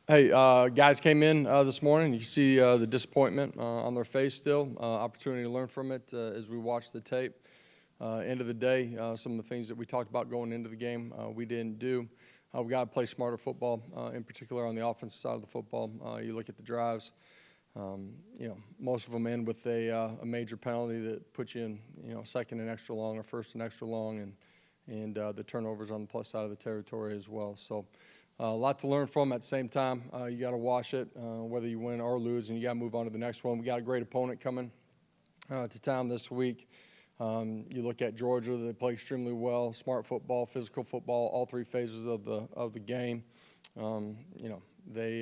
Hey, guys came in this morning. You see the disappointment on their face still. Opportunity to learn from it as we watch the tape. End of the day, some of the things that we talked about going into the game, we didn't do. We got to play smarter football, in particular on the offensive side of the football. You look at the drives. Most of them end with a major penalty that puts you in, second and extra long or first and extra long, and the turnovers on the plus side of the territory as well. So. A lot to learn from at the same time. You got to wash it, whether you win or lose, and you got to move on to the next one. We got a great opponent coming to town this week. You look at Georgia; they play extremely well. Smart football, physical football, all three phases of the game. They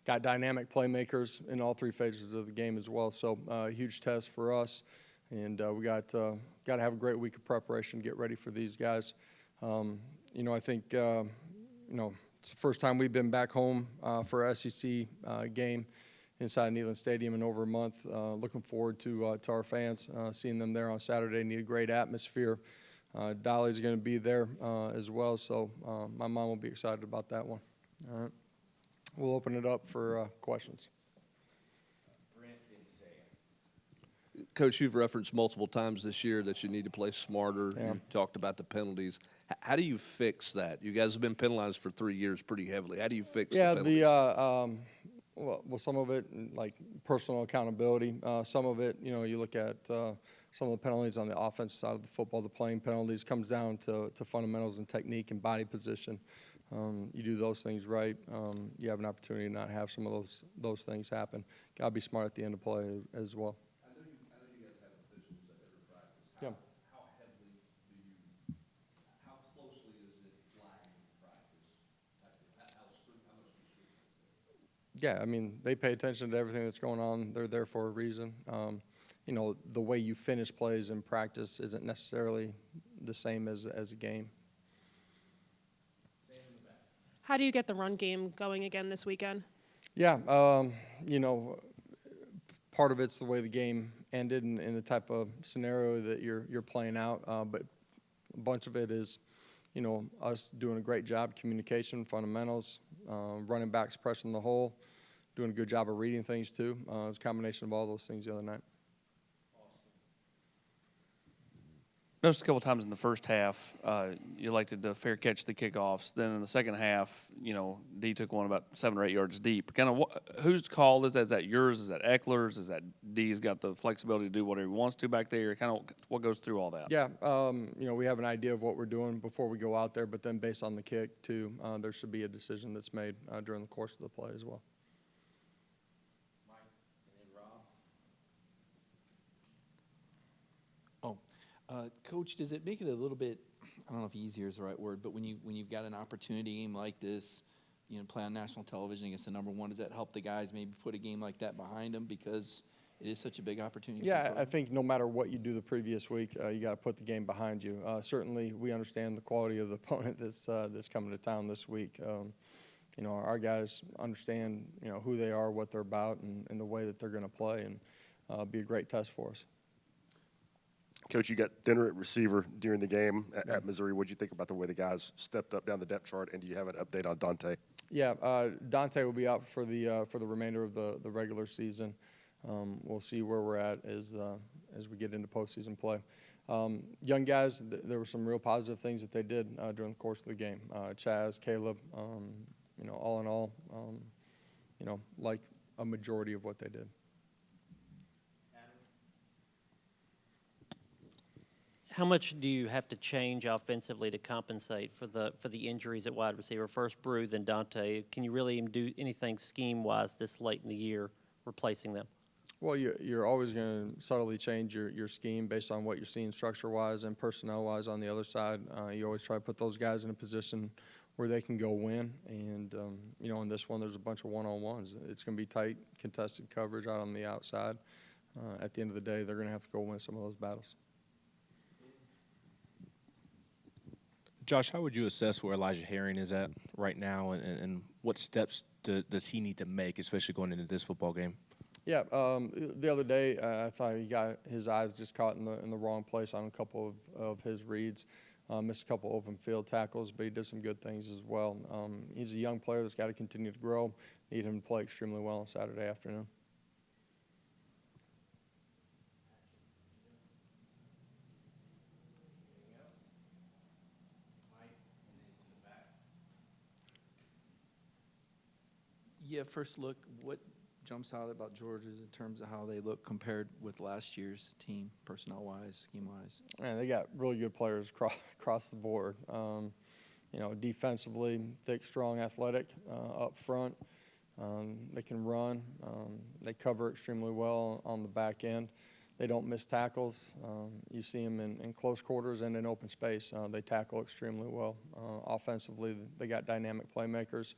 got dynamic playmakers in all three phases of the game as well. So, huge test for us, and we got to have a great week of preparation to get ready for these guys. I think. It's the first time we've been back home for an SEC game inside Neyland Stadium in over a month. Looking forward to our fans, seeing them there on Saturday. Need a great atmosphere. Dolly's going to be there as well, so my mom will be excited about that one. All right. We'll open it up for questions. Coach, you've referenced multiple times this year that you need to play smarter. Yeah. You talked about the penalties. How do you fix that? You guys have been penalized for 3 years pretty heavily. How do you fix the penalties? Well, some of it, like personal accountability. Some of it, you look at some of the penalties on the offensive side of the football, the playing penalties, comes down to fundamentals and technique and body position. You do those things right, you have an opportunity to not have some of those things happen. Got to be smart at the end of play as well. I know you guys have officials at every practice. Yeah. How heavily how closely is it flagged in practice? How much do you scrutinize it? Yeah, I mean, they pay attention to everything that's going on. They're there for a reason. The way you finish plays in practice isn't necessarily the same as a game. How do you get the run game going again this weekend? Yeah, part of it's the way the game ended and the type of scenario that you're playing out. But a bunch of it is, us doing a great job, communication, fundamentals, running backs pressing the hole, doing a good job of reading things too. It was a combination of all those things the other night. Noticed a couple times in the first half, you elected to fair catch the kickoffs. Then in the second half, D took one about 7 or 8 yards deep. Kind of whose call is that? Is that yours? Is that Eckler's? Is that D's got the flexibility to do whatever he wants to back there? Kind of what goes through all that? Yeah, we have an idea of what we're doing before we go out there, but then based on the kick too, there should be a decision that's made during the course of the play as well. Coach, does it make it a little bit, I don't know if easier is the right word, but when you've got an opportunity game like this, play on national television against the number one, does that help the guys maybe put a game like that behind them because it is such a big opportunity? Yeah, I think no matter what you do the previous week, you got to put the game behind you. Certainly, we understand the quality of the opponent that's coming to town this week. Our guys understand who they are, what they're about, and the way that they're going to play, and be a great test for us. Coach, you got thinner at receiver during the game at Missouri. What did you think about the way the guys stepped up down the depth chart? And do you have an update on Dante? Yeah, Dante will be out for the remainder of the regular season. We'll see where we're at as we get into postseason play. Young guys, there were some real positive things that they did during the course of the game. Chaz, Caleb, all in all, like a majority of what they did. How much do you have to change offensively to compensate for the injuries at wide receiver? First Brew, then Dante. Can you really do anything scheme-wise this late in the year replacing them? Well, you're always going to subtly change your scheme based on what you're seeing structure-wise and personnel-wise on the other side. You always try to put those guys in a position where they can go win. And, in this one, there's a bunch of one-on-ones. It's going to be tight, contested coverage out on the outside. At the end of the day, they're going to have to go win some of those battles. Josh, how would you assess where Elijah Herring is at right now, and what steps does he need to make, especially going into this football game? Yeah, the other day I thought he got his eyes just caught in the wrong place on a couple of his reads. Missed a couple open field tackles, but he did some good things as well. He's a young player that's got to continue to grow. Need him to play extremely well on Saturday afternoon. Yeah, first look, what jumps out about Georgia's in terms of how they look compared with last year's team, personnel-wise, scheme-wise? Man, they got really good players across the board. You know, defensively, thick, strong, athletic up front. They can run. They cover extremely well on the back end. They don't miss tackles. You see them in close quarters and in open space. They tackle extremely well. Offensively, they got dynamic playmakers.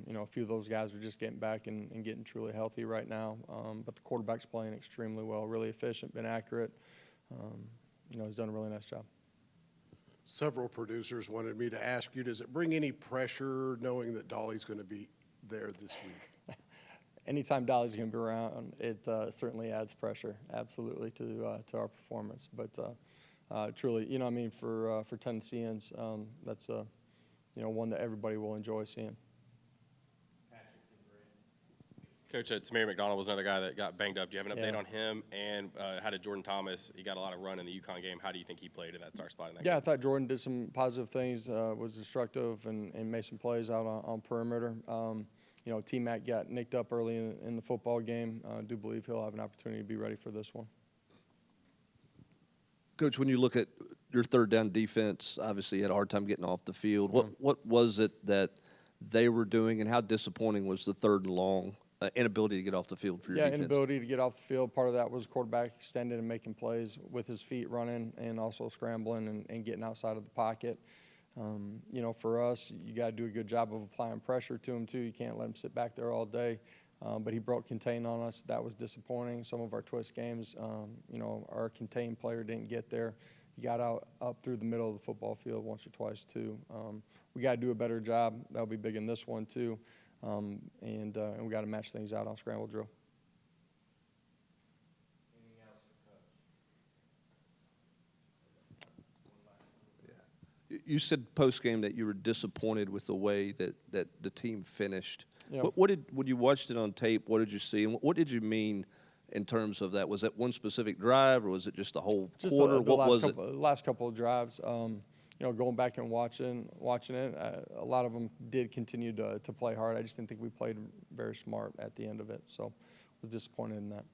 You know, a few of those guys are just getting back and getting truly healthy right now. But the quarterback's playing extremely well, really efficient, been accurate. You know, he's done a really nice job. Several producers wanted me to ask you, does it bring any pressure knowing that Dolly's going to be there this week? Anytime Dolly's going to be around, it certainly adds pressure, absolutely, to our performance. But truly, you know, I mean, for Tennesseans, that's you know, one that everybody will enjoy seeing. Coach, Tamari McDonald was another guy that got banged up. Do you have an update Yeah. on him? And how did Jordan Thomas? He got a lot of run in the UConn game. How do you think he played in that star spot in that Yeah, I game? thought Jordan did some positive things, was destructive and made some plays out on perimeter. You know, T-Mac got nicked up early in the football game. I do believe he'll have an opportunity to be ready for this one. Coach, when you look at your third down defense, obviously you had a hard time getting off the field. What was it that they were doing, and how disappointing was the third and long inability to get off the field for your defense? Inability to get off the field. Part of that was quarterback extending and making plays with his feet running and also scrambling and getting outside of the pocket. You know, for us, you got to do a good job of applying pressure to him, too. You can't let him sit back there all day. But he broke contain on us. That was disappointing. Some of our twist games, you know, our contain player didn't get there. He got up through the middle of the football field once or twice, too. We got to do a better job. That'll be big in this one, too. And we got to match things out on scramble drill. You said post-game that you were disappointed with the way that the team finished. Yeah. When you watched it on tape, what did you see, and what did you mean in terms of that? Was that one specific drive, or was it just the whole Just quarter? the What was it? last couple of drives. You know, going back and watching it, a lot of them did continue to play hard. I just didn't think we played very smart at the end of it, so I was disappointed in that.